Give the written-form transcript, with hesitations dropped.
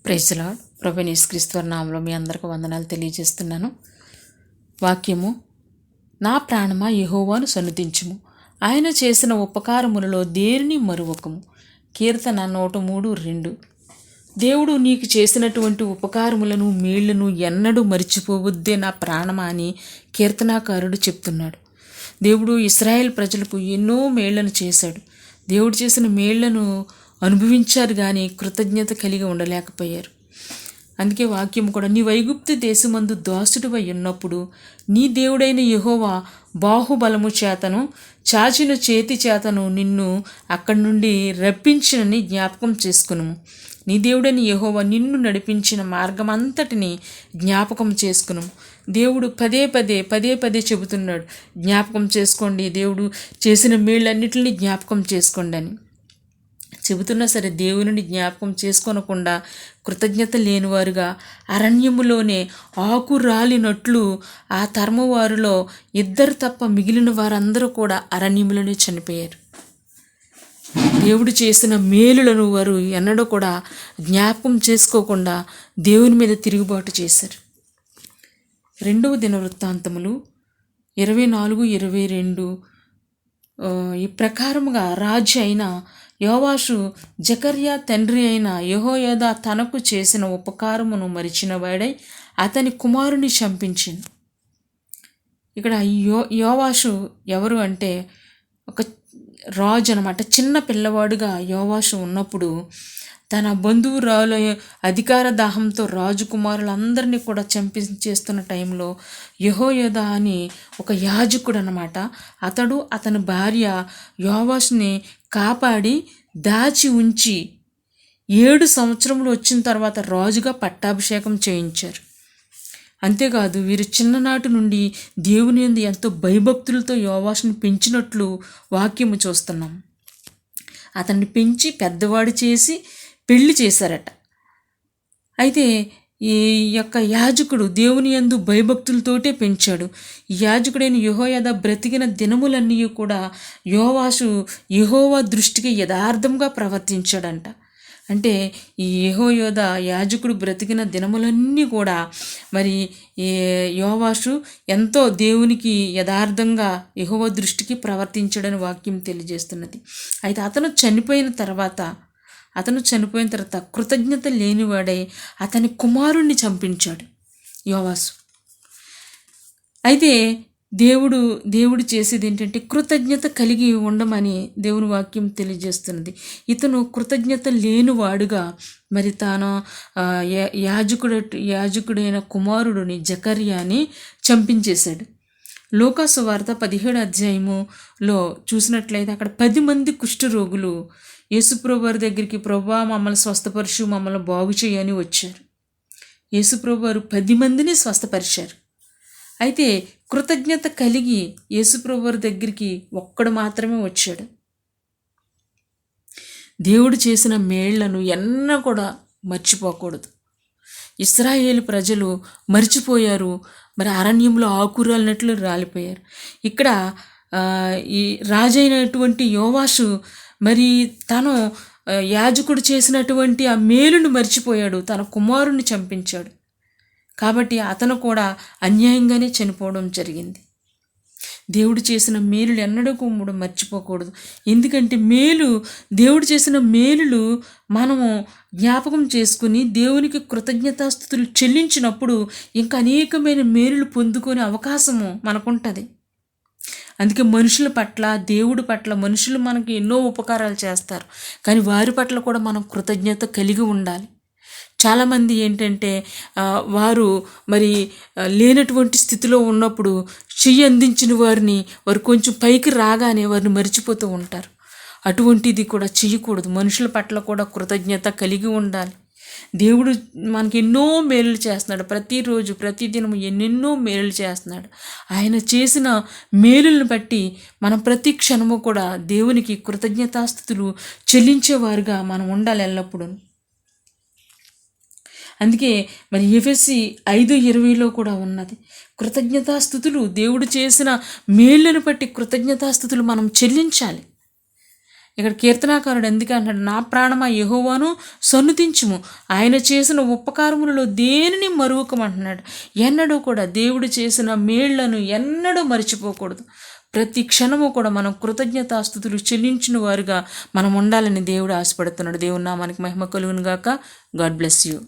Praise the lord. ప్రభువైన యేసుక్రీస్తు నామములో మీ అందరికీ వందనాలు తెలియజేస్తున్నాను. వాక్యము: నా ప్రాణమా యెహోవాను సన్నుతించుము, ఆయన చేసిన ఉపకారములలో దేనిని మరువకము. కీర్తన 103:2. దేవుడు నీకు చేసినటువంటి ఉపకారములను మేళ్లను ఎన్నడూ మరిచిపోవద్దే నా ప్రాణమా అని కీర్తనాకారుడు చెప్తున్నాడు. దేవుడు ఇశ్రాయేల్ ప్రజలకు ఎన్నో మేళ్లను చేశాడు. దేవుడు చేసిన మేళ్లను అనుభవించారు కానీ కృతజ్ఞత కలిగి ఉండలేకపోయారు. అందుకే వాక్యం కూడా: నీ ఐగుప్తు దేశమందు దాసుడివై ఉన్నప్పుడు నీ దేవుడైన యెహోవా బాహుబలము చేతను చాచిన చేతి చేతను నిన్ను అక్కడి నుండి రప్పించినని జ్ఞాపకం చేసుకును. నీ దేవుడైన యెహోవా నిన్ను నడిపించిన మార్గమంతటిని జ్ఞాపకం చేసుకును. దేవుడు పదే పదే చెబుతున్నాడు, జ్ఞాపకం చేసుకోండి, దేవుడు చేసిన మేళ్ళన్నిటిని జ్ఞాపకం చేసుకోండి అని చెబుతున్నా సరే దేవుని జ్ఞాపకం చేసుకోనకుండా కృతజ్ఞత లేనివారుగా అరణ్యములోనే ఆకు రాలినట్లు ఆ తరము వారిలో 2 తప్ప మిగిలిన వారందరూ కూడా అరణ్యములోనే చనిపోయారు. దేవుడు చేసిన మేలులను వారు ఎన్నడూ కూడా జ్ఞాపకం చేసుకోకుండా దేవుని మీద తిరుగుబాటు చేశారు. 2వ దినవృత్తాంతములు 24:22 ఈ ప్రకారముగా రాజు అయిన యోవాషు జకర్యా తండ్రి అయిన యెహోయాదా తనకు చేసిన ఉపకారమును మరిచిన వాడై అతని కుమారుని చంపించింది. ఇక్కడ యోవాషు ఎవరు అంటే ఒక రాజు అనమాట. చిన్న పిల్లవాడుగా యోవాషు ఉన్నప్పుడు తన బంధువురాలు అధికార దాహంతో రాజకుమారులందరినీ కూడా చంపించేస్తున్న టైంలో యెహోయాదా అని ఒక యాజకుడు అనమాట, అతడు అతని భార్య యోవాషుని కాపాడి దాచి ఉంచి 7 సంవత్సరములు వచ్చిన తర్వాత రాజుగా పట్టాభిషేకం చేయించారు. అంతేకాదు వీరు చిన్ననాటి నుండి దేవుని యందు ఎంతో భయభక్తులతో యోవాషుని పెంచినట్లు వాక్యము చూస్తున్నాం. అతన్ని పెంచి పెద్దవాడు చేసి పెళ్లి చేశారట. అయితే ఈ యొక్క యాజకుడు దేవుని యందు భయభక్తులతోటే పెంచాడు. ఈ యాజకుడైన యెహోయాదా బ్రతికిన దినములన్నీ కూడా యోవాషు యెహోవా దృష్టికి యథార్థంగా ప్రవర్తించాడంట. అంటే ఈ యెహోయాదా యాజకుడు బ్రతికిన దినములన్నీ కూడా మరి యోవాషు ఎంతో దేవునికి యథార్థంగా యెహోవా దృష్టికి ప్రవర్తించాడని వాక్యం తెలియజేస్తున్నది. అయితే అతను చనిపోయిన తర్వాత కృతజ్ఞత లేనివాడై అతని కుమారుణ్ణి చంపించాడు యోవాషు. అయితే దేవుడు చేసేది ఏంటంటే కృతజ్ఞత కలిగి ఉండమని దేవుని వాక్యం తెలియజేస్తున్నది. ఇతను కృతజ్ఞత లేనివాడుగా మరి తాను యాజకుడైన కుమారుడిని జకర్యాని చంపించేశాడు. లూకాసు వార్త 17వ అధ్యాయములో చూసినట్లయితే అక్కడ 10 మంది కుష్ఠరోగులు యేసుప్రభు వారి దగ్గరికి, ప్రభువా మమ్మల్ని స్వస్థపరచు, మమ్మల్ని బాగు చేయని వచ్చారు. యేసుప్రభు వారు 10 మందిని స్వస్థపరిచారు. అయితే కృతజ్ఞత కలిగి యేసుప్రభు వారి దగ్గరికి ఒక్కడు మాత్రమే వచ్చాడు. దేవుడు చేసిన మేళ్లను ఎన్నో కూడా మర్చిపోకూడదు. ఇశ్రాయేలు ప్రజలు మర్చిపోయారు. మరి అరణ్యంలో ఆకురాలినట్లు రాలిపోయారు. ఇక్కడ ఈ రాజైనటువంటి యోవాషు మరి తను యాజకుడు చేసినటువంటి ఆ మేలును మర్చిపోయాడు, తన కుమారుని చంపించాడు. కాబట్టి అతను కూడా అన్యాయంగానే చనిపోవడం జరిగింది. దేవుడు చేసిన మేలులు ఎన్నడూ కూడా మర్చిపోకూడదు. ఎందుకంటే దేవుడు చేసిన మేలులు మనము జ్ఞాపకం చేసుకుని దేవునికి కృతజ్ఞతాస్తుతులు చెల్లించినప్పుడు ఇంకా అనేకమైన మేలులు పొందుకునే అవకాశము మనకుంటుంది. అందుకే మనుషుల పట్ల, దేవుడి పట్ల మనుషులు మనకి ఎన్నో ఉపకారాలు చేస్తారు, కానీ వారి పట్ల కూడా మనం కృతజ్ఞత కలిగి ఉండాలి. చాలామంది ఏంటంటే వారు మరి లేనటువంటి స్థితిలో ఉన్నప్పుడు చెయ్యి అందించిన వారిని వారు కొంచెం పైకి రాగానే వారిని మర్చిపోతూ ఉంటారు. అటువంటిది కూడా చేయకూడదు. మనుషుల పట్ల కూడా కృతజ్ఞత కలిగి ఉండాలి. దేవుడు మనకి ఎన్నో మేలులు చేస్తున్నాడు. ప్రతిరోజు ప్రతిదినం ఎన్నెన్నో మేలులు చేస్తున్నాడు. ఆయన చేసిన మేలులను బట్టి మనం ప్రతి క్షణము కూడా దేవునికి కృతజ్ఞతాస్తుతులు చెల్లించేవారుగా మనం ఉండాలి ఎల్లప్పుడూ. అందుకే మరి ఎఫెసీ 5:20 కూడా ఉన్నది, కృతజ్ఞతాస్తుతులు. దేవుడు చేసిన మేళ్లను బట్టి కృతజ్ఞతాస్తుతులు మనం చెల్లించాలి. ఇక్కడ కీర్తనాకారుడు ఎందుకు అంటాడు, నా ప్రాణమా యెహోవాను సన్నుతించుము, ఆయన చేసిన ఉపకారములలో దేనిని మరువకమంటున్నాడు. ఎన్నడూ కూడా దేవుడు చేసిన మేళ్లను ఎన్నడూ మర్చిపోకూడదు. ప్రతి క్షణము కూడా మనం కృతజ్ఞతాస్తుతులు చెల్లించిన వారుగా మనం ఉండాలని దేవుడు ఆశపడుతున్నాడు. దేవుని నామానికి మహిమ కలుగును గాక. God bless you.